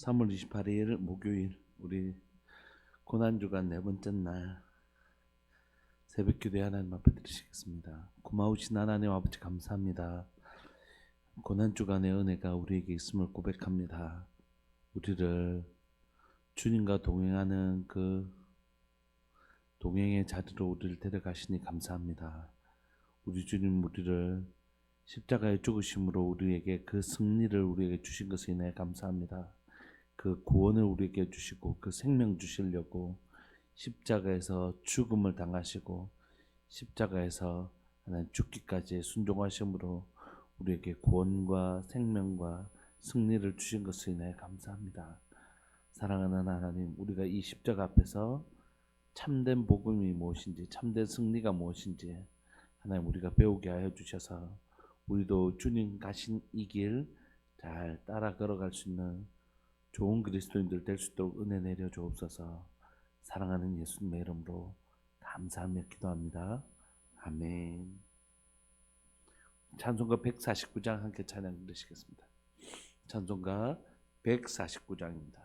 3월 28일 목요일 우리 고난주간 네 번째 날 새벽 기도에 하나님 앞에 드리시겠습니다. 고마우신 하나님 아버지 감사합니다. 고난주간의 은혜가 우리에게 있음을 고백합니다. 우리를 주님과 동행하는 그 동행의 자리로 우리를 데려가시니 감사합니다. 우리 주님 우리를 십자가의 죽으심으로 우리에게 그 승리를 우리에게 주신 것에 인해 감사합니다. 그 구원을 우리에게 주시고 그 생명 주시려고 십자가에서 죽음을 당하시고 십자가에서 하나님 죽기까지 순종하심으로 우리에게 구원과 생명과 승리를 주신 것에 인해 감사합니다. 사랑하는 하나님, 우리가 이 십자가 앞에서 참된 복음이 무엇인지, 참된 승리가 무엇인지 하나님 우리가 배우게 하여 주셔서 우리도 주님 가신 이 길 잘 따라 걸어갈 수 있는 좋은 그리스도인들 될 수 있도록 은혜 내려 주옵소서. 사랑하는 예수님의 이름으로 감사하며 기도합니다. 아멘. 찬송가 149장 함께 찬양 드리시겠습니다. 찬송가 149장입니다.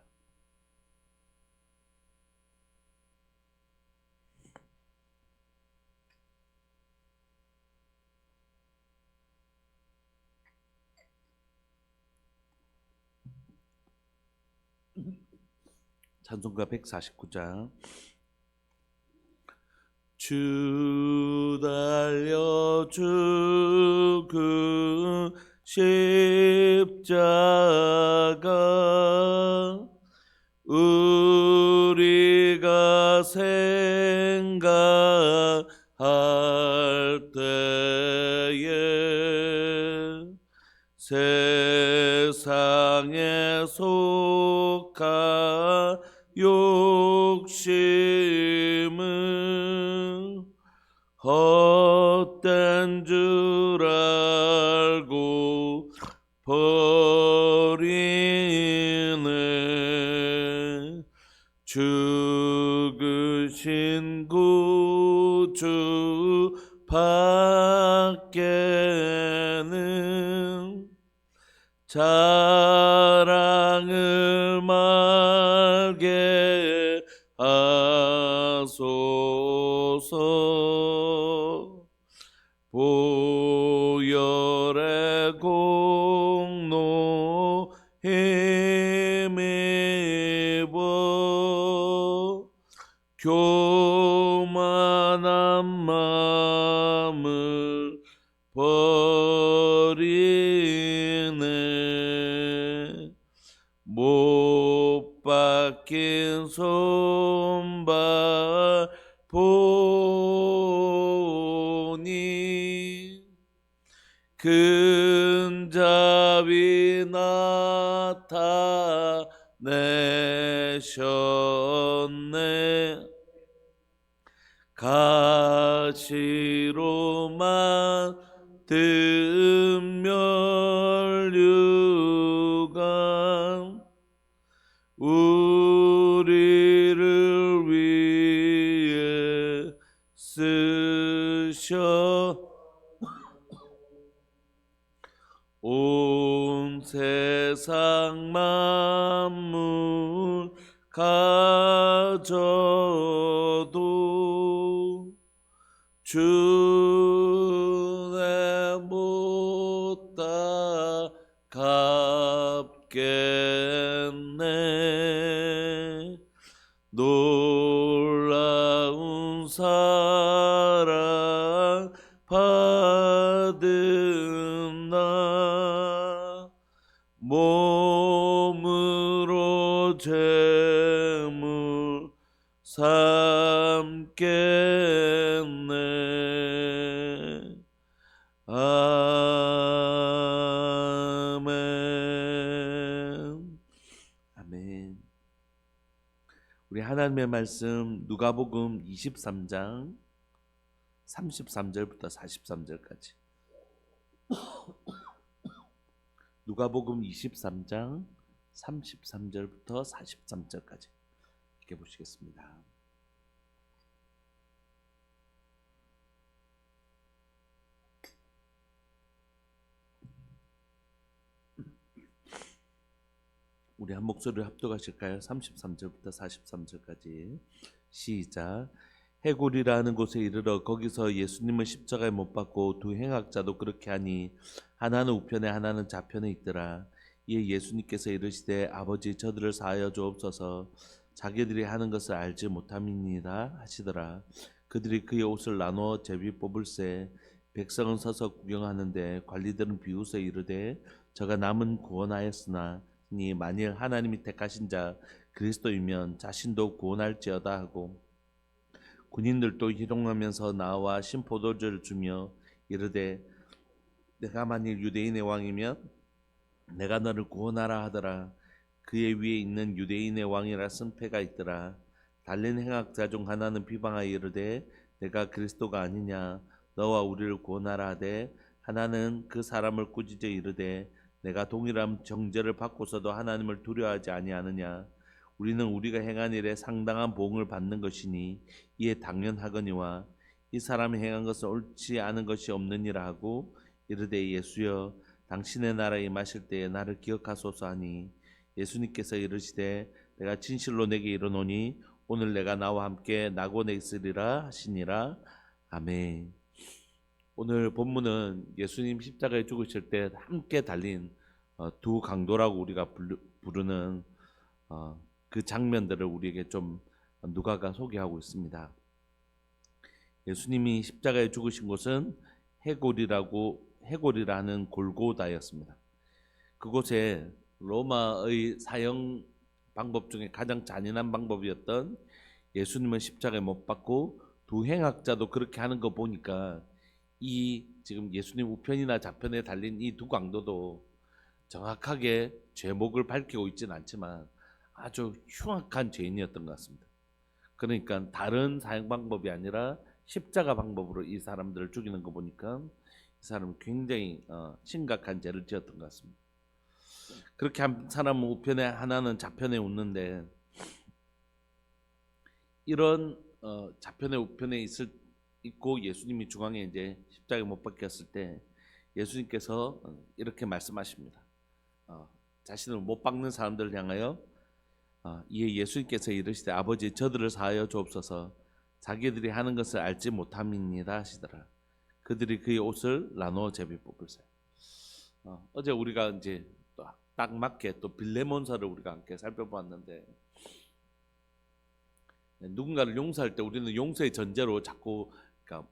찬송가 149장. 주 달려 죽은 십자가 우리가 생각할 때에 세상에 속한 욕심은 헛된 줄 알고 버리네. 죽으신 구주 밖에는 자랑을 말게 하소서. 보혈의 공로 힘입어 교만한 마음을 버리네. 못 박힌 손발 보니 근잡이 나타내셨네. 가시로 만든 면류관 우리를 위해 쓰셔 온 세상 만물 가져도 주의 못 갚겠네. 놀라운 사랑 받은 나 몸으로 제물 삼겠네. 아멘. 아멘. 우리 하나님의 말씀 누가복음 23장 33절부터 43절까지. 누가복음 23장 33절부터 43절까지 이렇게 보시겠습니다. 우리 한 목소리를 합독하실까요? 33절부터 43절까지 시작. 해골이라는 곳에 이르러 거기서 예수님을 십자가에 못 박고 두 행악자도 그렇게 하니 하나는 우편에 하나는 좌편에 있더라. 이에 예수님께서 이르시되 아버지 저들을 사하여 주옵소서 자기들이 하는 것을 알지 못함이니이다 하시더라. 그들이 그의 옷을 나누어 제비 뽑을새 백성은 서서 구경하는데 관리들은 비웃어 이르되 저가 남은 구원하였으나 니 만일 하나님이 택하신 자 그리스도이면 자신도 구원할지어다 하고 군인들도 희롱하면서 나와 신포도주를 주며 이르되 내가 만일 유대인의 왕이면 내가 너를 구원하라 하더라. 그의 위에 있는 유대인의 왕이라 승패가 있더라. 달린 행악자 중 하나는 비방하여 이르되 내가 그리스도가 아니냐 너와 우리를 구원하라 하되 하나는 그 사람을 꾸짖어 이르되 내가 동일한 정죄를 받고서도 하나님을 두려워하지 아니하느냐 우리는 우리가 행한 일에 상당한 보응을 받는 것이니 이에 당연하거니와 이 사람이 행한 것은 옳지 않은 것이 없느니라 하고 이르되 예수여 당신의 나라에 임하실 때에 나를 기억하소서 하니 예수님께서 이르시되 내가 진실로 내게 이르노니 오늘 내가 나와 함께 낙원에 있으리라 하시니라. 아멘. 오늘 본문은 예수님 십자가에 죽으실 때 함께 달린 두 강도라고 우리가 부르는 그 장면들을 우리에게 좀 누가가 소개하고 있습니다. 예수님이 십자가에 죽으신 곳은 해골이라는 골고다였습니다. 그곳에 로마의 사형 방법 중에 가장 잔인한 방법이었던 예수님을 십자가에 못 박고 두 행악자도 그렇게 하는 거 보니까 이 지금 예수님 우편이나 좌편에 달린 이 두 강도도 정확하게 죄목을 밝히고 있지는 않지만 아주 흉악한 죄인이었던 것 같습니다. 그러니까 다른 사형 방법이 아니라 십자가 방법으로 이 사람들을 죽이는 거 보니까 이 사람은 굉장히 심각한 죄를 지었던 것 같습니다. 그렇게 한 사람은 우편에 하나는 좌편에 웃는데 이런 좌편에 우편에 있고 예수님이 중앙에 이제 십자가에 못 박혔을 때 예수님께서 이렇게 말씀하십니다. 자신을 못 박는 사람들을 향하여 이에 예수님께서 이르시되 아버지 저들을 사하여 주옵소서 자기들이 하는 것을 알지 못함이니이다 하시더라. 그들이 그의 옷을 나누어 제비 뽑을세. 어제 우리가 이제 딱 맞게 또 빌레몬서를 우리가 함께 살펴보았는데 누군가를 용서할 때 우리는 용서의 전제로 자꾸 그러니까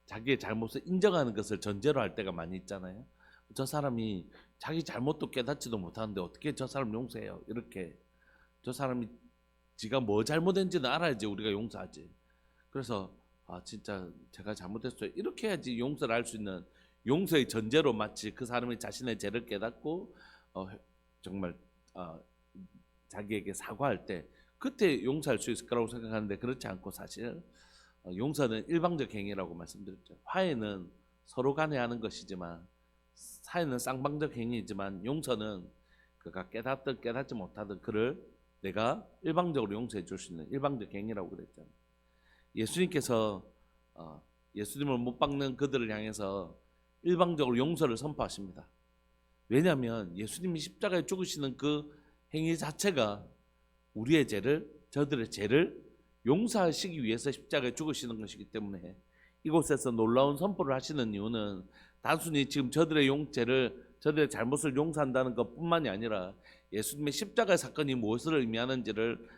자기의 잘못을 인정하는 것을 전제로 할 때가 많이 있잖아요. 저 사람이 자기 잘못도 깨닫지도 못하는데 어떻게 저 사람 용서해요? 이렇게 저 사람이 지가 뭐 잘못했는지는 알아야지 우리가 용서하지. 그래서 진짜 제가 잘못했어요. 이렇게 해야지 용서를 할 수 있는 용서의 전제로 마치 그 사람이 자신의 죄를 깨닫고 정말 자기에게 사과할 때 그때 용서할 수 있을 거라고 생각하는데 그렇지 않고 사실 용서는 일방적 행위라고 말씀드렸죠. 화해는 서로 간에 하는 것이지만 사회는 쌍방적 행위이지만 용서는 그가 깨닫든 깨닫지 못하든 그를 내가 일방적으로 용서해 줄 수 있는 일방적 행위라고 그랬잖아요. 예수님께서 예수님을 못 박는 그들을 향해서 일방적으로 용서를 선포하십니다. 왜냐하면 예수님이 십자가에 죽으시는 그 행위 자체가 우리의 죄를 저들의 죄를 용서하시기 위해서 십자가에 죽으시는 것이기 때문에 이곳에서 놀라운 선포를 하시는 이유는 단순히 지금 저들의 저들의 잘못을 용서한다는 것뿐만이 아니라 예수님의 십자가의 사건이 무엇을 의미하는지를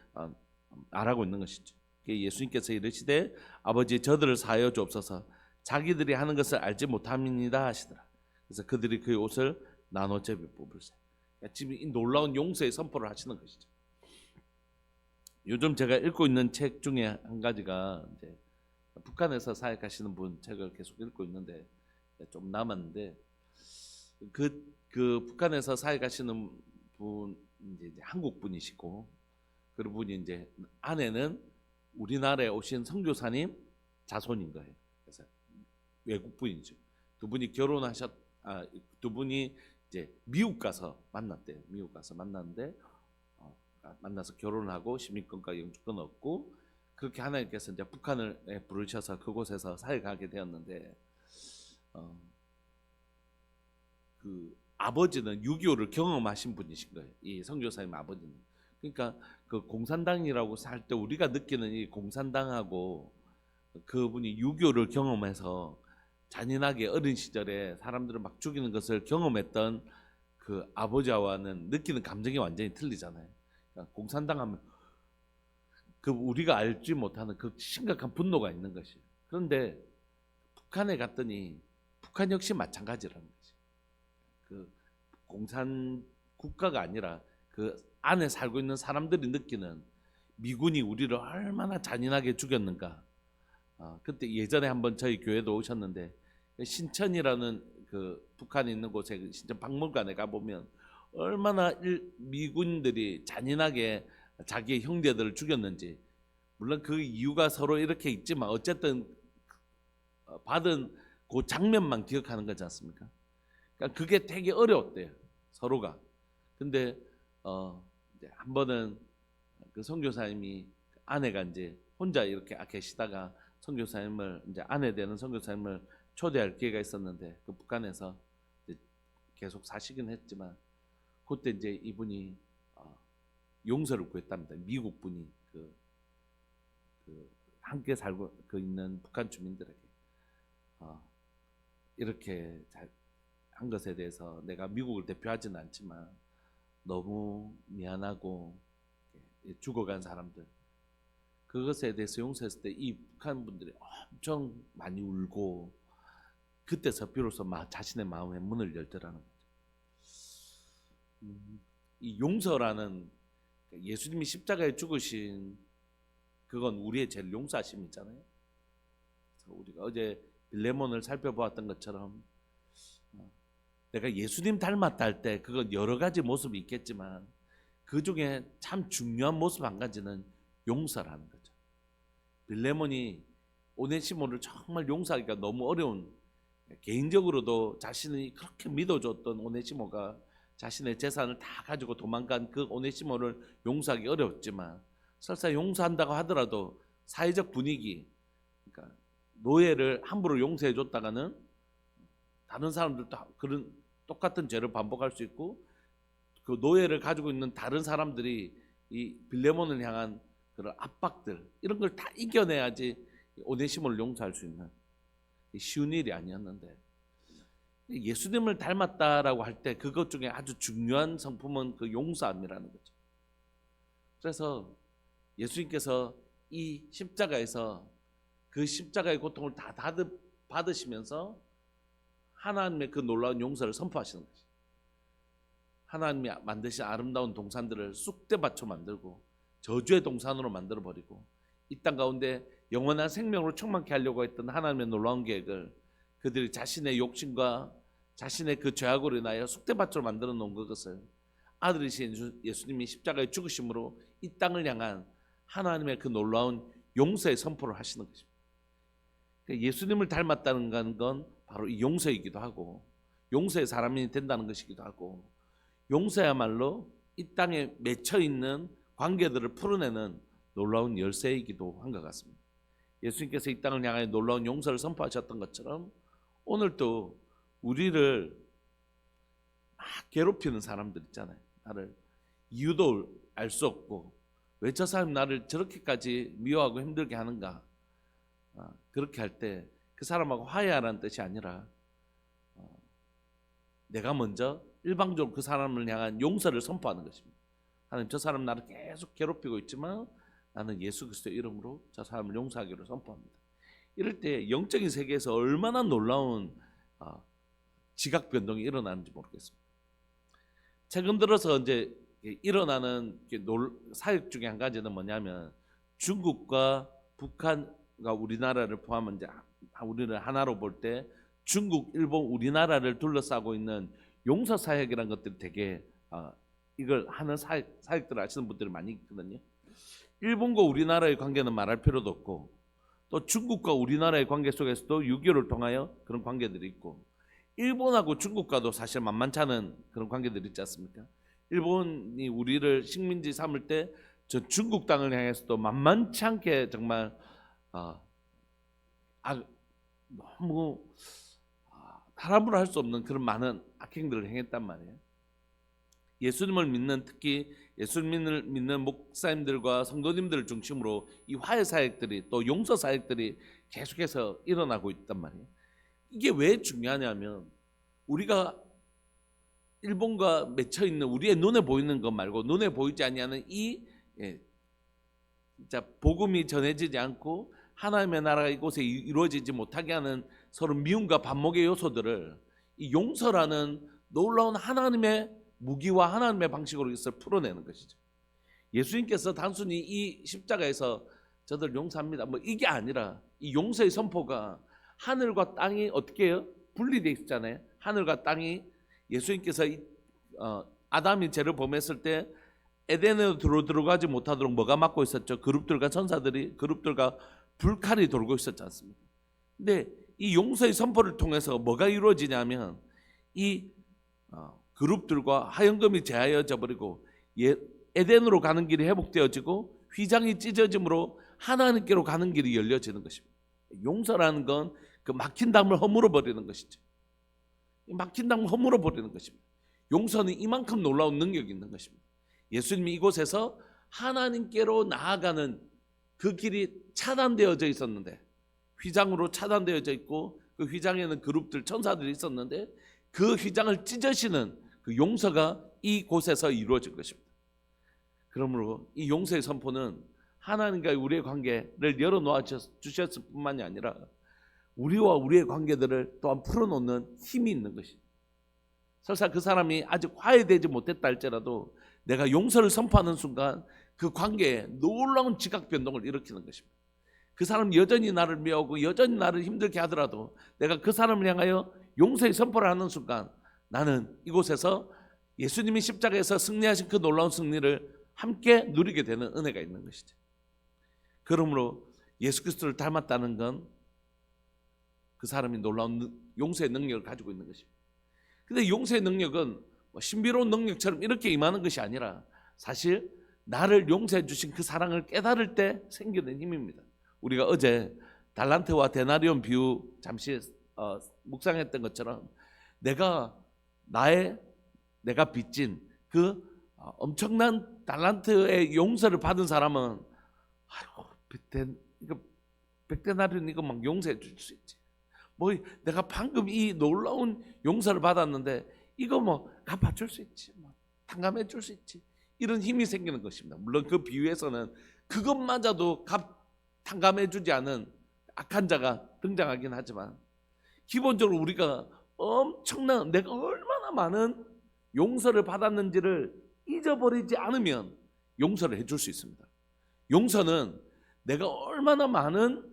알아고 있는 것이죠. 예수님께서 이르시되 아버지 저들을 사하여 주옵소서 자기들이 하는 것을 알지 못함이니이다 하시더라. 그래서 그들이 그의 옷을 나눠 제비 뽑을세. 지금 이 놀라운 용서의 선포를 하시는 것이죠. 요즘 제가 읽고 있는 책 중에 한 가지가 이제 북한에서 사역하시는 분 책을 계속 읽고 있는데 좀 남았는데 그 북한에서 사역하시는 분 이제 한국 분이시고 그 분이 이제 아내는 우리나라에 오신 선교사님 자손인 거예요. 그래서 외국 분이죠. 두 분이 두 분이 이제 미국 가서 만났대요. 미국 가서 만났는데 만나서 결혼을 하고 시민권과 영주권 얻고 그렇게 하나님께서 이제 북한을 부르셔서 그곳에서 사역하게 되었는데 아버지는 6.25를 경험하신 분이신 거예요. 이 선교사님 아버지는. 그러니까 그 공산당이라고 살 때 우리가 느끼는 이 공산당하고 그분이 6.25를 경험해서 잔인하게 어린 시절에 사람들을 막 죽이는 것을 경험했던 그 아버지와는 느끼는 감정이 완전히 틀리잖아요. 그러니까 공산당 하면 그 우리가 알지 못하는 그 심각한 분노가 있는 것이. 그런데 북한에 갔더니 북한 역시 마찬가지라는 거지. 그 공산 국가가 아니라 그 안에 살고 있는 사람들이 느끼는 미군이 우리를 얼마나 잔인하게 죽였는가. 그때 예전에 한번 저희 교회도 오셨는데 신천이라는 그 북한에 있는 곳에 신천 박물관에 가보면 얼마나 미군들이 잔인하게 자기의 형제들을 죽였는지. 물론 그 이유가 서로 이렇게 있지만 어쨌든 받은 그 장면만 기억하는 거지 않습니까? 그러니까 그게 되게 어려웠대요, 서로가. 근데 이제 한 번은 그 선교사님이 아내가 이제 혼자 이렇게 계시다가 선교사님을 이제 아내 되는 선교사님을 초대할 기회가 있었는데 그 북한에서 이제 계속 사시긴 했지만 그때 이제 이분이 용서를 구했답니다. 미국 분이 그 함께 살고 있는 북한 주민들에게 이렇게 한 것에 대해서 내가 미국을 대표하지는 않지만 너무 미안하고 죽어간 사람들 그것에 대해서 용서했을 때 이 북한 분들이 엄청 많이 울고 그때서 비로소 자신의 마음의 문을 열더라는 거죠. 이 용서라는 예수님이 십자가에 죽으신 그건 우리의 제일 용서하심이잖아요. 우리가 어제 빌레몬을 살펴보았던 것처럼 내가 예수님 닮았다 할 때 그건 여러 가지 모습이 있겠지만 그 중에 참 중요한 모습 한 가지는 용서라는 거죠. 빌레몬이 오네시모를 정말 용서하기가 너무 어려운, 개인적으로도 자신이 그렇게 믿어줬던 오네시모가 자신의 재산을 다 가지고 도망간 그 오네시모를 용서하기 어렵지만 설사 용서한다고 하더라도 사회적 분위기, 그러니까 노예를 함부로 용서해 줬다가는 다른 사람들도 그런 똑같은 죄를 반복할 수 있고 그 노예를 가지고 있는 다른 사람들이 이 빌레몬을 향한 그런 압박들 이런 걸 다 이겨내야지 오네시모를 용서할 수 있는 쉬운 일이 아니었는데 예수님을 닮았다라고 할 때 그것 중에 아주 중요한 성품은 그 용서함이라는 거죠. 그래서 예수님께서 이 십자가에서 그 십자가의 고통을 다 받으시면서 하나님의 그 놀라운 용서를 선포하시는 것이죠. 하나님이 만드신 아름다운 동산들을 쑥대밭으로 만들고 저주의 동산으로 만들어버리고 이 땅 가운데 영원한 생명으로 충만케 하려고 했던 하나님의 놀라운 계획을 그들이 자신의 욕심과 자신의 그 죄악으로 인하여 쑥대밭으로 만들어 놓은 그것을 아들이신 예수님이 십자가에 죽으심으로 이 땅을 향한 하나님의 그 놀라운 용서의 선포를 하시는 것입니다. 예수님을 닮았다는 건 바로 이 용서이기도 하고 용서의 사람이 된다는 것이기도 하고 용서야말로 이 땅에 맺혀 있는 관계들을 풀어내는 놀라운 열쇠이기도 한 것 같습니다. 예수님께서 이 땅을 향하여 놀라운 용서를 선포하셨던 것처럼 오늘도 우리를 막 괴롭히는 사람들 있잖아요. 나를 이유도 알 수 없고 왜 저 사람이 나를 저렇게까지 미워하고 힘들게 하는가. 그렇게 할 때 그 사람하고 화해하라는 뜻이 아니라 내가 먼저 일방적으로 그 사람을 향한 용서를 선포하는 것입니다. 하나님, 저 사람 나를 계속 괴롭히고 있지만 나는 예수 그리스도의 이름으로 저 사람을 용서하기로 선포합니다. 이럴 때 영적인 세계에서 얼마나 놀라운 지각 변동이 일어나는지 모르겠습니다. 최근 들어서 이제 일어나는 사역 중에 한 가지는 뭐냐면 중국과 북한과 우리나라를 포함한 이제 우리를 하나로 볼 때 중국, 일본, 우리나라를 둘러싸고 있는 용서 사역이라는 것들이 되게 이걸 하는 사역들을 아시는 분들이 많이 있거든요. 일본과 우리나라의 관계는 말할 필요도 없고 또 중국과 우리나라의 관계 속에서도 6.25를 통하여 그런 관계들이 있고 일본하고 중국과도 사실 만만치 않은 그런 관계들이 있지 않습니까? 일본이 우리를 식민지 삼을 때 저 중국 땅을 향해서도 만만치 않게 정말 너무 사람으로 할 수 없는 그런 많은 악행들을 행했단 말이에요. 예수님을 믿는, 특히 예수님을 믿는 목사님들과 성도님들을 중심으로 이 화해 사역들이, 또 용서 사역들이 계속해서 일어나고 있단 말이에요. 이게 왜 중요하냐면 우리가 일본과 맺혀 있는 우리의 눈에 보이는 것 말고 눈에 보이지 아니하는 이 진짜 복음이 전해지지 않고 하나님의 나라가 이곳에 이루어지지 못하게 하는 서로 미움과 반목의 요소들을 이 용서라는 놀라운 하나님의 무기와 하나님의 방식으로 이것을 풀어내는 것이죠. 예수님께서 단순히 이 십자가에서 저들 용서합니다 뭐 이게 아니라 이 용서의 선포가 하늘과 땅이 어떻게 해요? 분리되어 있잖아요. 하늘과 땅이 예수님께서 아담이 죄를 범했을 때 에덴으로 들어가지 못하도록 뭐가 막고 있었죠? 그룹들과 천사들이, 그룹들과 불칼이 돌고 있었지 않습니까? 근데 이 용서의 선포를 통해서 뭐가 이루어지냐면 이 그룹들과 하영금이 제하여져 버리고 에덴으로 가는 길이 회복되어지고 휘장이 찢어짐으로 하나님께로 가는 길이 열려지는 것입니다. 용서라는 건 그 막힌 담을 허물어 버리는 것이죠. 막힌 담을 허물어 버리는 것입니다. 용서는 이만큼 놀라운 능력이 있는 것입니다. 예수님이 이곳에서 하나님께로 나아가는 그 길이 차단되어져 있었는데, 휘장으로 차단되어져 있고 그 휘장에는 그룹들 천사들이 있었는데 그 휘장을 찢으시는 그 용서가 이곳에서 이루어진 것입니다. 그러므로 이 용서의 선포는 하나님과의 우리의 관계를 열어놓아 주셨을 뿐만이 아니라 우리와 우리의 관계들을 또한 풀어놓는 힘이 있는 것입니다. 설사 그 사람이 아직 화해되지 못했다 할지라도 내가 용서를 선포하는 순간 그 관계에 놀라운 지각 변동을 일으키는 것입니다. 그 사람이 여전히 나를 미워하고 여전히 나를 힘들게 하더라도 내가 그 사람을 향하여 용서의 선포를 하는 순간 나는 이곳에서 예수님이 십자가에서 승리하신 그 놀라운 승리를 함께 누리게 되는 은혜가 있는 것이죠. 그러므로 예수 그리스도를 닮았다는 건 그 사람이 놀라운 용서의 능력을 가지고 있는 것입니다. 근데 용서의 능력은 신비로운 능력처럼 이렇게 임하는 것이 아니라 사실 나를 용서해 주신 그 사랑을 깨달을 때 생기는 힘입니다. 우리가 어제 달란트와 데나리온 비유 잠시 묵상했던 것처럼 내가 빚진 그 엄청난 달란트의 용서를 받은 사람은 이거 100데나리온 이거 막 용서해 줄 수 있지. 뭐 내가 방금 이 놀라운 용서를 받았는데 이거 뭐 갚아줄 수 있지, 뭐 탕감해 줄 수 있지, 이런 힘이 생기는 것입니다. 물론 그 비유에서는 그것마저도 탕감해 주지 않은 악한 자가 등장하긴 하지만 기본적으로 우리가 엄청난 내가 얼마나 많은 용서를 받았는지를 잊어버리지 않으면 용서를 해줄 수 있습니다. 용서는 내가 얼마나 많은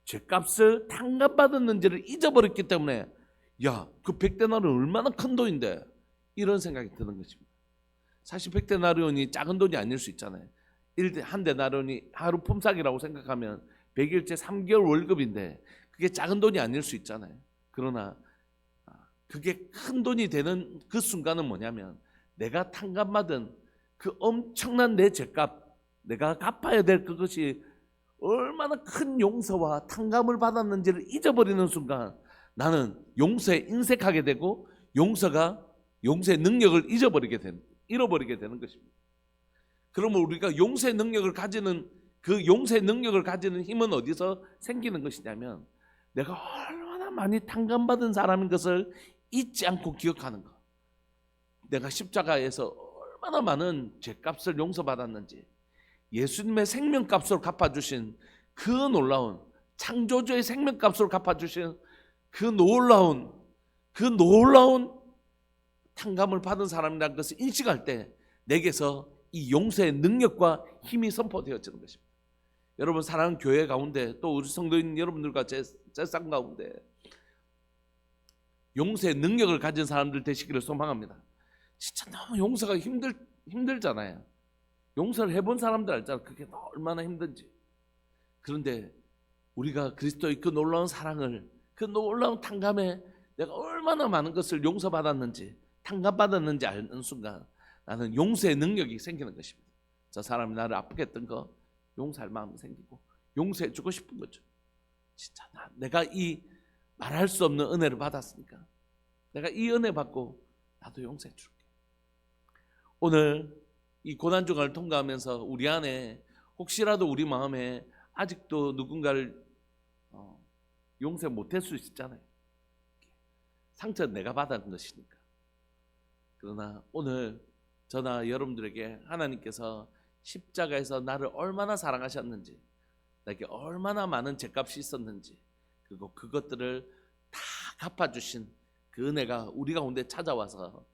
죄값을 탕감받았는지를 잊어버렸기 때문에 그 100데나리온 얼마나 큰 돈인데 이런 생각이 드는 것입니다. 사실 100데나리온이 작은 돈이 아닐 수 있잖아요. 한 데나리온이 하루 품삯이라고 생각하면 100일째 3개월 월급인데 그게 작은 돈이 아닐 수 있잖아요. 그러나 그게 큰 돈이 되는 그 순간은 뭐냐면 내가 탕감받은 그 엄청난 내 죄값, 내가 갚아야 될 그것이 얼마나 큰 용서와 탕감을 받았는지를 잊어버리는 순간 나는 용서에 인색하게 되고 용서의 능력을 잃어버리게 되는 것입니다. 그러면 우리가 용서의 능력을 가지는 힘은 어디서 생기는 것이냐면 내가 얼마나 많이 탕감받은 사람인 것을 잊지 않고 기억하는 것. 내가 십자가에서 얼마나 많은 죄값을 용서받았는지, 예수님의 생명값으로 갚아주신 그 놀라운 창조주의 생명값으로 갚아주신 그 놀라운 탕감을 받은 사람이라는 것을 인식할 때 내게서 이 용서의 능력과 힘이 선포되어지는 것입니다. 여러분 사랑하는 교회 가운데 또 우리 성도인 여러분들과 제 쌍 가운데 용서의 능력을 가진 사람들 되시기를 소망합니다. 진짜 너무 용서가 힘들잖아요. 용서를 해본 사람들 알잖아. 그게 얼마나 힘든지. 그런데 우리가 그리스도의 그 놀라운 사랑을, 그 놀라운 탕감에 내가 얼마나 많은 것을 용서받았는지, 탕감받았는지 아는 순간 나는 용서의 능력이 생기는 것입니다. 저 사람이 나를 아프게 했던 거 용서할 마음이 생기고 용서해주고 싶은 거죠. 진짜 내가 이 말할 수 없는 은혜를 받았으니까 내가 이 은혜 받고 나도 용서해 줄게. 오늘 이 고난주간을 통과하면서 우리 안에 혹시라도 우리 마음에 아직도 누군가를 용서 못할 수 있잖아요. 상처는 내가 받은 것이니까. 그러나 오늘 저나 여러분들에게 하나님께서 십자가에서 나를 얼마나 사랑하셨는지, 나에게 얼마나 많은 죄값이 있었는지, 그리고 그것들을 다 갚아주신 그 은혜가 우리 가운데 찾아와서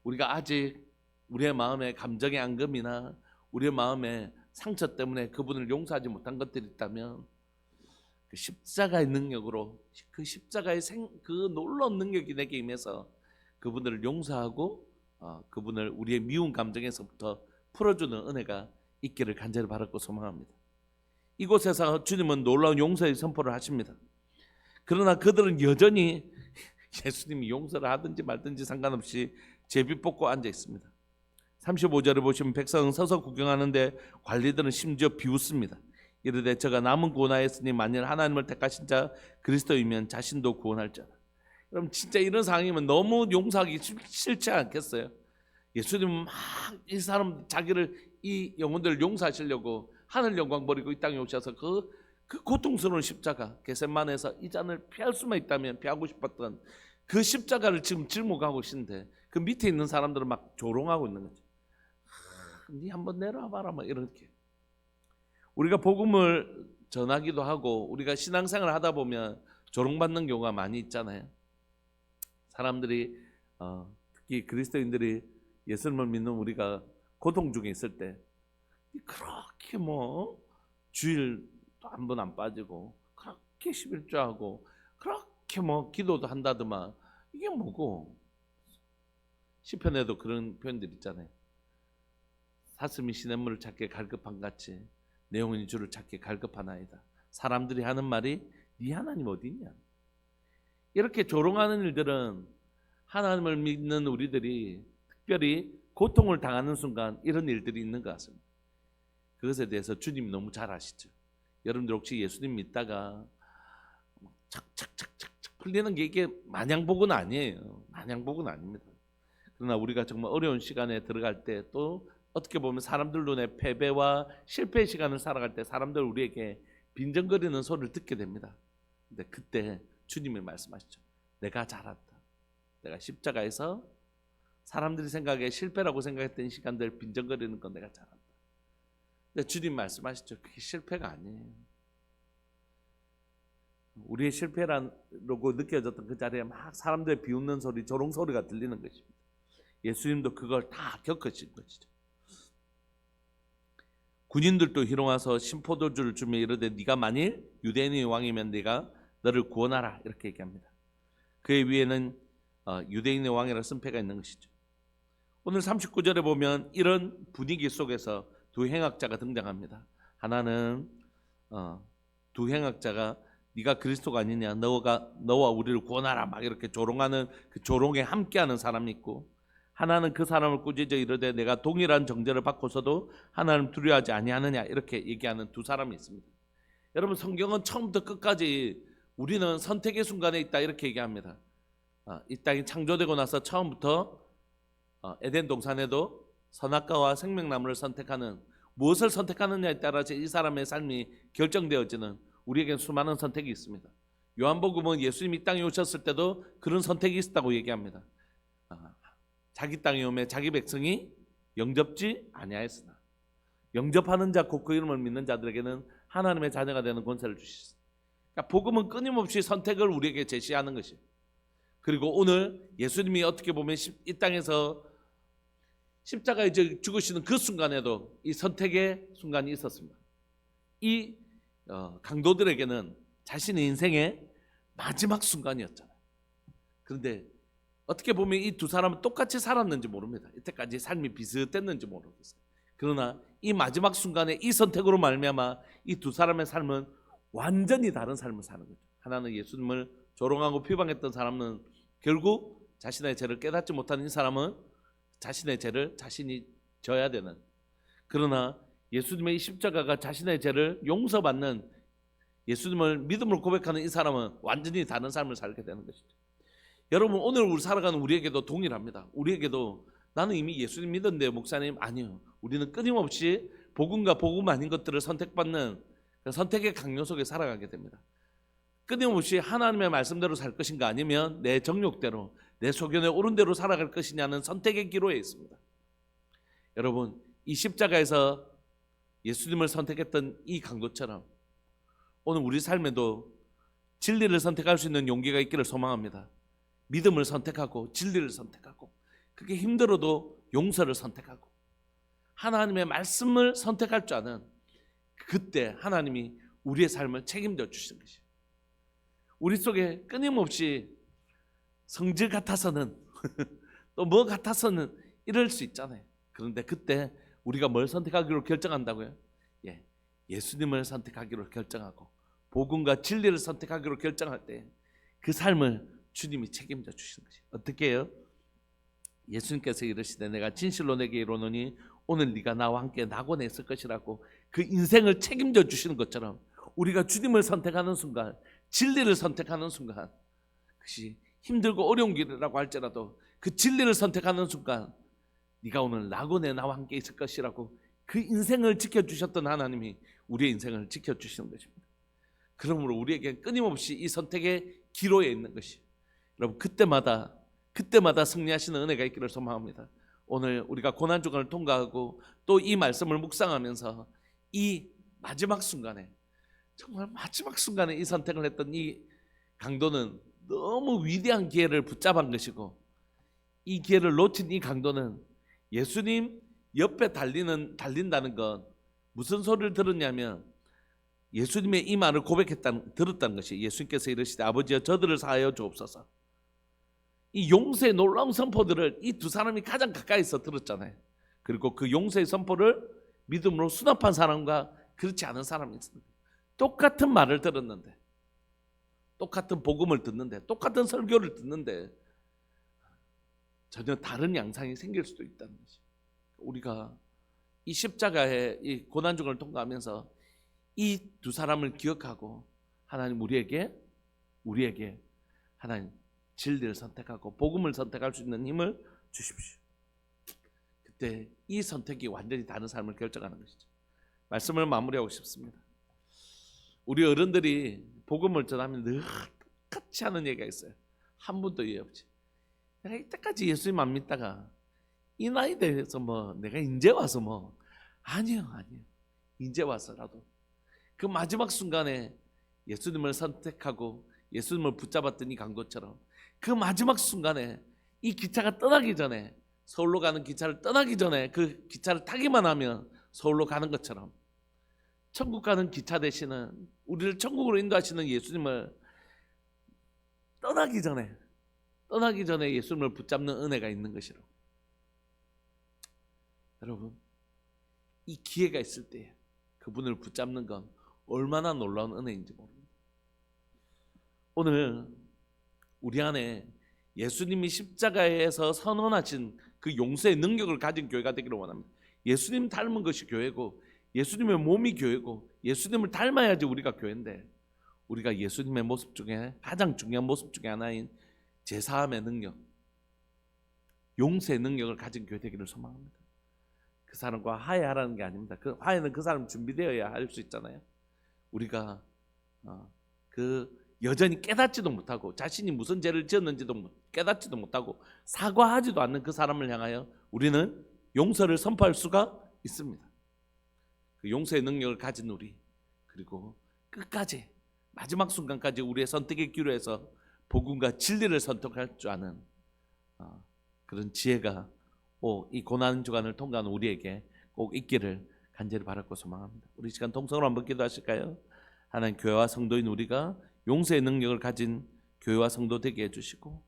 우리가 아직 우리의 마음의 감정의 앙금이나 우리의 마음의 상처 때문에 그분을 용서하지 못한 것들이 있다면 그 십자가의 능력으로, 그 십자가의 그 놀라운 능력이 내게 임해서 그분들을 용서하고 그분을 우리의 미운 감정에서부터 풀어주는 은혜가 있기를 간절히 바라고 소망합니다. 이곳에서 주님은 놀라운 용서의 선포를 하십니다. 그러나 그들은 여전히 예수님이 용서를 하든지 말든지 상관없이 제비 뽑고 앉아 있습니다. 35절에 보시면 백성은 서서 구경하는데 관리들은 심지어 비웃습니다. 이르되 저가 남은 구원하였으니 만일 하나님을 택하신 자 그리스도이면 자신도 구원할 자라. 그럼 진짜 이런 상황이면 너무 용서하기 싫지 않겠어요? 예수님은 막 이 사람 자기를 이 영혼들을 용서하시려고 하늘 영광 버리고 이 땅에 오셔서 그 고통스러운 십자가 겟세마네에서 이 잔을 피할 수만 있다면 피하고 싶었던 그 십자가를 지금 짊어가고 계신데 그 밑에 있는 사람들은 막 조롱하고 있는 거죠. 네 한번 내려와봐라 막 이렇게. 우리가 복음을 전하기도 하고 우리가 신앙생활을 하다 보면 조롱받는 경우가 많이 있잖아요. 사람들이 특히 그리스도인들이 예수님을 믿는 우리가 고통 중에 있을 때 그렇게 뭐 주일도 한 번 안 빠지고 그렇게 11조하고 그렇게 뭐 기도도 한다더만 이게 뭐고. 시편에도 그런 표현들 있잖아요. 사슴이 시냇물을 찾기에 갈급한 같이 내 영혼이 주를 찾기에 갈급하나이다. 사람들이 하는 말이 네 하나님 어디 있냐. 이렇게 조롱하는 일들은 하나님을 믿는 우리들이 특별히 고통을 당하는 순간 이런 일들이 있는 것 같습니다. 그것에 대해서 주님이 너무 잘 아시죠. 여러분들 혹시 예수님 믿다가 착착착착착 풀리는 게 이게 마냥복은 아니에요. 마냥복은 아닙니다. 그러나 우리가 정말 어려운 시간에 들어갈 때 또 어떻게 보면 사람들 눈에 패배와 실패의 시간을 살아갈 때 사람들 우리에게 빈정거리는 소리를 듣게 됩니다. 근데 그때 주님이 말씀하시죠. 내가 잘한다. 내가 십자가에서 사람들이 생각에 실패라고 생각했던 시간들 빈정거리는 건 내가 잘한다. 근데 주님 말씀하시죠. 그게 실패가 아니에요. 우리의 실패라고 느껴졌던 그 자리에 막 사람들 비웃는 소리, 조롱 소리가 들리는 것입니다. 예수님도 그걸 다 겪으신 것이죠. 군인들도 희롱하서 신포도주를 주며 이르되 네가 만일 유대인의 왕이면 네가 너를 구원하라 이렇게 얘기합니다. 그의 위에는 유대인의 왕이라는 승패가 있는 것이죠. 오늘 39절에 보면 이런 분위기 속에서 두 행악자가 등장합니다. 하나는 두 행악자가 네가 그리스도가 아니냐, 너와 우리를 구원하라 막 이렇게 조롱하는 그 조롱에 함께하는 사람이 있고, 하나는 그 사람을 꾸짖어 이르되 내가 동일한 정죄를 받고서도 하나님 두려워하지 아니하느냐 이렇게 얘기하는 두 사람이 있습니다. 여러분 성경은 처음부터 끝까지 우리는 선택의 순간에 있다 이렇게 얘기합니다. 이 땅이 창조되고 나서 처음부터 에덴 동산에도 선악과와 생명나무를 선택하는, 무엇을 선택하느냐에 따라서 이 사람의 삶이 결정되어지는 우리에겐 수많은 선택이 있습니다. 요한복음은 예수님이 이 땅에 오셨을 때도 그런 선택이 있었다고 얘기합니다. 자기 땅에 오매 자기 백성이 영접지 아니하였으나 영접하는 자 곧 그 이름을 믿는 자들에게는 하나님의 자녀가 되는 권세를 주시습니다. 그러니까 복음은 끊임없이 선택을 우리에게 제시하는 것이에요. 그리고 오늘 예수님이 어떻게 보면 이 땅에서 십자가에 죽으시는 그 순간에도 이 선택의 순간이 있었습니다. 이 강도들에게는 자신의 인생의 마지막 순간이었잖아요. 그런데 어떻게 보면 이 두 사람은 똑같이 살았는지 모릅니다. 이때까지 삶이 비슷했는지 모르겠어요. 그러나 이 마지막 순간에 이 선택으로 말미암아 이 두 사람의 삶은 완전히 다른 삶을 사는 거죠. 하나는 예수님을 조롱하고 비방했던 사람은 결국 자신의 죄를 깨닫지 못하는 이 사람은 자신의 죄를 자신이 져야 되는, 그러나 예수님의 이 십자가가 자신의 죄를 용서받는, 예수님을 믿음으로 고백하는 이 사람은 완전히 다른 삶을 살게 되는 것이죠. 여러분 오늘 우리 살아가는 우리에게도 동일합니다. 우리에게도 나는 이미 예수님 믿었는데 목사님 아니요. 우리는 끊임없이 복음과 복음 아닌 것들을 선택받는 선택의 강요 속에 살아가게 됩니다. 끊임없이 하나님의 말씀대로 살 것인가 아니면 내 정욕대로 내 소견에 옳은 대로 살아갈 것이냐는 선택의 기로에 있습니다. 여러분 이 십자가에서 예수님을 선택했던 이 강도처럼 오늘 우리 삶에도 진리를 선택할 수 있는 용기가 있기를 소망합니다. 믿음을 선택하고 진리를 선택하고 그게 힘들어도 용서를 선택하고 하나님의 말씀을 선택할 줄 아는 그때 하나님이 우리의 삶을 책임져 주시는 것이에요. 우리 속에 끊임없이 성질 같아서는 또 뭐 같아서는 이럴 수 있잖아요. 그런데 그때 우리가 뭘 선택하기로 결정한다고요? 예수님을 선택하기로 결정하고 복음과 진리를 선택하기로 결정할 때 그 삶을 주님이 책임져 주시는 것이에요. 어떻게 해요? 예수님께서 이르시되 내가 진실로 내게 이르노니 오늘 네가 나와 함께 낙원에 있을 것이라고 그 인생을 책임져 주시는 것처럼 우리가 주님을 선택하는 순간 진리를 선택하는 순간 그것이 힘들고 어려운 길이라고 할지라도 그 진리를 선택하는 순간 네가 오늘 낙원에 나와 함께 있을 것이라고 그 인생을 지켜주셨던 하나님이 우리의 인생을 지켜주시는 것입니다. 그러므로 우리에게 끊임없이 이 선택의 기로에 있는 것이 여러분 그때마다 승리하시는 은혜가 있기를 소망합니다. 오늘 우리가 고난주간을 통과하고 또 이 말씀을 묵상하면서 이 마지막 순간에 정말 마지막 순간에 이 선택을 했던 이 강도는 너무 위대한 기회를 붙잡은 것이고 이 기회를 놓친 이 강도는 예수님 옆에 달린다는 건 무슨 소리를 들었냐면 예수님의 이 말을 들었다는 것이 예수님께서 이르시되 아버지여 저들을 사하여 주옵소서. 이 용서의 놀라운 선포들을 이 두 사람이 가장 가까이서 들었잖아요. 그리고 그 용서의 선포를 믿음으로 수납한 사람과 그렇지 않은 사람이 있습니다. 똑같은 말을 들었는데 똑같은 복음을 듣는데 똑같은 설교를 듣는데 전혀 다른 양상이 생길 수도 있다는 것이 우리가 이 십자가의 이 고난중을 통과하면서 이 두 사람을 기억하고 하나님 우리에게 하나님 진리를 선택하고 복음을 선택할 수 있는 힘을 주십시오. 그때 이 선택이 완전히 다른 삶을 결정하는 것이죠. 말씀을 마무리하고 싶습니다. 우리 어른들이 복음을 전하면 늘 똑같이 하는 얘기가 있어요. 한 번도 이해 없지. 내가 이때까지 예수님 안 믿다가 이 나이 돼서 내가 이제 와서 아니요. 이제 와서라도 그 마지막 순간에 예수님을 선택하고 예수님을 붙잡았던 이 강도처럼 그 마지막 순간에 이 기차가 떠나기 전에 서울로 가는 기차를 떠나기 전에 그 기차를 타기만 하면 서울로 가는 것처럼 천국 가는 기차 되시는 우리를 천국으로 인도하시는 예수님을 떠나기 전에 예수님을 붙잡는 은혜가 있는 것이라고. 여러분 이 기회가 있을 때 그분을 붙잡는 건 얼마나 놀라운 은혜인지 모릅니다. 오늘 우리 안에 예수님이 십자가에서 선언하신 그 용서의 능력을 가진 교회가 되기를 원합니다. 예수님 닮은 것이 교회고 예수님의 몸이 교회고 예수님을 닮아야지 우리가 교회인데 우리가 예수님의 모습 중에 가장 중요한 모습 중에 하나인 제사함의 능력, 용서의 능력을 가진 교회 되기를 소망합니다. 그 사람과 화해하라는 게 아닙니다. 그 화해는 그 사람 준비되어야 할 수 있잖아요. 우리가 여전히 깨닫지도 못하고 자신이 무슨 죄를 지었는지도 깨닫지도 못하고 사과하지도 않는 그 사람을 향하여 우리는 용서를 선포할 수가 있습니다. 그 용서의 능력을 가진 우리 그리고 끝까지 마지막 순간까지 우리의 선택의 기로에서 복음과 진리를 선택할 줄 아는 그런 지혜가 이 고난 주간을 통과하는 우리에게 꼭 있기를 간절히 바라고 소망합니다. 우리 시간 동성으로 한번 기도하실까요? 하나님 교회와 성도인 우리가 용서의 능력을 가진 교회와 성도 되게 해주시고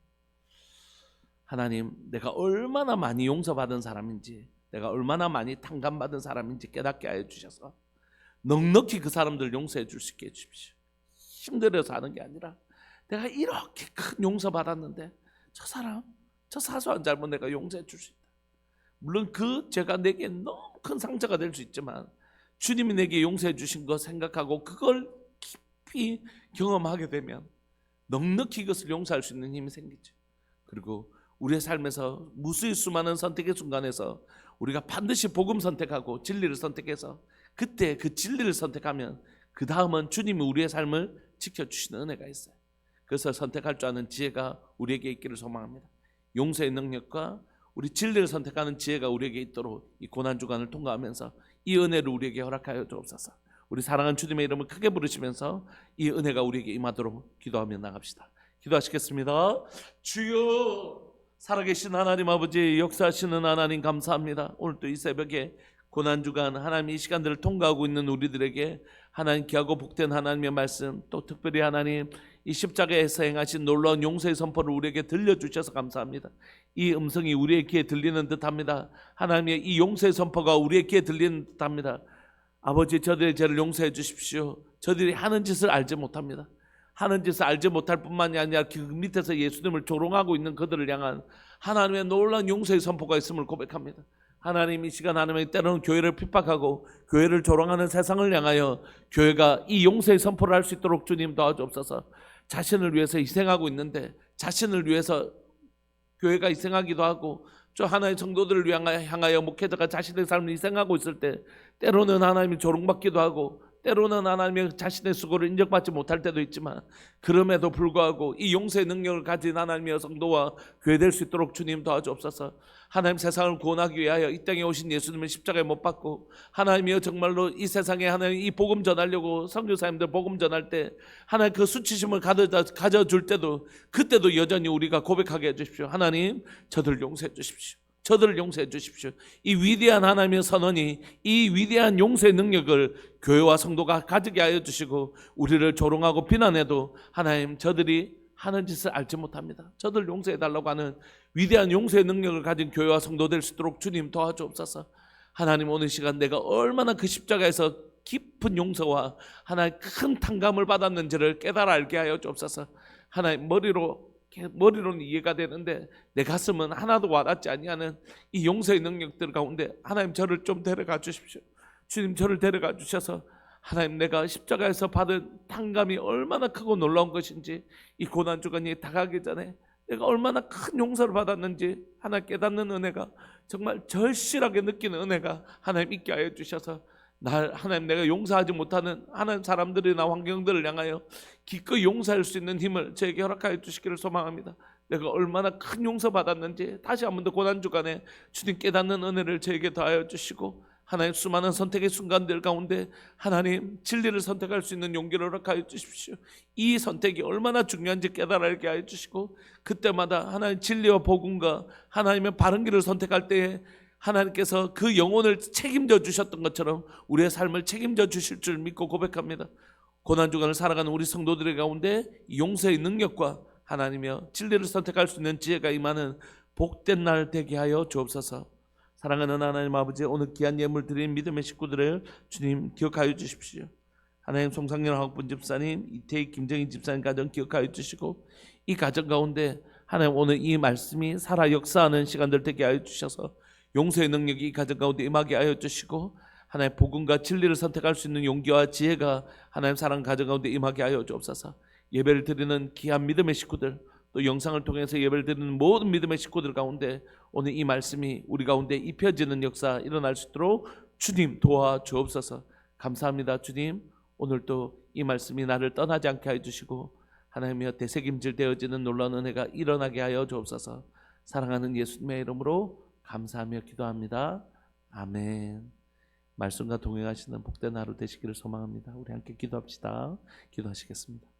하나님 내가 얼마나 많이 용서받은 사람인지 내가 얼마나 많이 탕감받은 사람인지 깨닫게 하여 주셔서 넉넉히 그 사람들 용서해 줄 수 있게 해주십시오. 힘들어서 하는 게 아니라 내가 이렇게 큰 용서받았는데 저 사소한 잘못 내가 용서해 줄 수 있다. 물론 그 죄가 내게 너무 큰 상처가 될 수 있지만 주님이 내게 용서해 주신 거 생각하고 그걸 깊이 경험하게 되면 넉넉히 이것을 용서할 수 있는 힘이 생기죠. 그리고 우리의 삶에서 무수히 수많은 선택의 순간에서 우리가 반드시 복음 선택하고 진리를 선택해서 그때 그 진리를 선택하면 그 다음은 주님이 우리의 삶을 지켜주시는 은혜가 있어요. 그래서 선택할 줄 아는 지혜가 우리에게 있기를 소망합니다. 용서의 능력과 우리 진리를 선택하는 지혜가 우리에게 있도록 이 고난주간을 통과하면서 이 은혜를 우리에게 허락하여 주옵소서. 우리 사랑하는 주님의 이름을 크게 부르시면서 이 은혜가 우리에게 임하도록 기도하며 나갑시다. 기도하시겠습니다. 주여, 살아계신 하나님 아버지, 역사하시는 하나님 감사합니다. 오늘 또 이 새벽에 고난주간 하나님 이 시간들을 통과하고 있는 우리들에게 하나님 귀하고 복된 하나님의 말씀, 또 특별히 하나님 이 십자가에서 행하신 놀라운 용서의 선포를 우리에게 들려주셔서 감사합니다. 이 음성이 우리의 귀에 들리는 듯합니다. 하나님의 이 용서의 선포가 우리의 귀에 들리는 듯합니다. 아버지, 저들의 죄를 용서해 주십시오. 저들이 하는 짓을 알지 못합니다. 하는 짓을 알지 못할 뿐만이 아니라 그 밑에서 예수님을 조롱하고 있는 그들을 향한 하나님의 놀라운 용서의 선포가 있음을 고백합니다. 하나님, 이 시간 하나님이 때로는 교회를 핍박하고 교회를 조롱하는 세상을 향하여 교회가 이 용서의 선포를 할 수 있도록 주님 도와주옵소서. 자신을 위해서 희생하고 있는데 자신을 위해서 교회가 희생하기도 하고 저 하나의 성도들을 향하여 목회자가 자신의 삶을 희생하고 있을 때 때로는 하나님이 조롱받기도 하고 때로는 하나님의 자신의 수고를 인정받지 못할 때도 있지만 그럼에도 불구하고 이 용서의 능력을 가진 하나님의 성도와 교회 될 수 있도록 주님 도와주옵소서. 하나님, 세상을 구원하기 위하여 이 땅에 오신 예수님을 십자가에 못 박고 하나님이여 정말로 이 세상에 하나님 이 복음 전하려고 선교사님들 복음 전할 때 하나님 그 수치심을 가져줄 때도 그때도 여전히 우리가 고백하게 해주십시오. 하나님, 저들 용서해 주십시오. 저들을 용서해 주십시오. 이 위대한 하나님의 선언이, 이 위대한 용서의 능력을 교회와 성도가 가지게 하여 주시고 우리를 조롱하고 비난해도 하나님, 저들이 하는 짓을 알지 못합니다. 저들 용서해 달라고 하는 위대한 용서의 능력을 가진 교회와 성도 될 수 있도록 주님 도와주옵소서. 하나님, 오늘 시간 내가 얼마나 그 십자가에서 깊은 용서와 하나님 큰 탕감을 받았는지를 깨달아 알게 하여 주옵소서. 하나님, 머리로는 이해가 되는데 내 가슴은 하나도 와닿지 아니하는 이 용서의 능력들 가운데 하나님, 저를 좀 데려가 주십시오. 주님, 저를 데려가 주셔서 하나님, 내가 십자가에서 받은 탕감이 얼마나 크고 놀라운 것인지 이 고난주간이 다가기 전에 내가 얼마나 큰 용서를 받았는지 하나님 깨닫는 은혜가, 정말 절실하게 느끼는 은혜가 하나님 있게 하여 주셔서 하나님, 내가 용서하지 못하는 하나님 사람들이나 환경들을 향하여 기꺼이 용서할 수 있는 힘을 저에게 허락하여 주시기를 소망합니다. 내가 얼마나 큰 용서 받았는지 다시 한 번 더 고난주간에 주님 깨닫는 은혜를 저에게 더하여 주시고 하나님, 수많은 선택의 순간들 가운데 하나님 진리를 선택할 수 있는 용기를 허락하여 주십시오. 이 선택이 얼마나 중요한지 깨달게 하여 주시고 그때마다 하나님 진리와 복음과 하나님의 바른 길을 선택할 때에 하나님께서 그 영혼을 책임져 주셨던 것처럼 우리의 삶을 책임져 주실 줄 믿고 고백합니다. 고난주간을 살아가는 우리 성도들의 가운데 용서의 능력과 하나님이여 진리를 선택할 수 있는 지혜가 임하는 복된 날 되게 하여 주옵소서. 사랑하는 하나님 아버지, 오늘 귀한 예물 드린 믿음의 식구들을 주님 기억하여 주십시오. 하나님, 송상렬 학분 집사님, 이태희 김정희 집사님 가정 기억하여 주시고 이 가정 가운데 하나님, 오늘 이 말씀이 살아 역사하는 시간들 되게 하여 주셔서 용서의 능력이 이 가정 가운데 임하게 하여 주시고 하나님, 복음과 진리를 선택할 수 있는 용기와 지혜가 하나님 사랑 가정 가운데 임하게 하여 주옵소서. 예배를 드리는 귀한 믿음의 식구들, 또 영상을 통해서 예배를 드리는 모든 믿음의 식구들 가운데 오늘 이 말씀이 우리 가운데 입혀지는 역사 일어날 수 있도록 주님 도와주옵소서. 감사합니다. 주님, 오늘도 이 말씀이 나를 떠나지 않게 해주시고 하나님이여 되새김질 되어지는 놀라운 은혜가 일어나게 하여 주옵소서. 사랑하는 예수님의 이름으로 감사하며 기도합니다. 아멘. 말씀과 동행하시는 복된 하루 되시기를 소망합니다. 우리 함께 기도합시다. 기도하시겠습니다.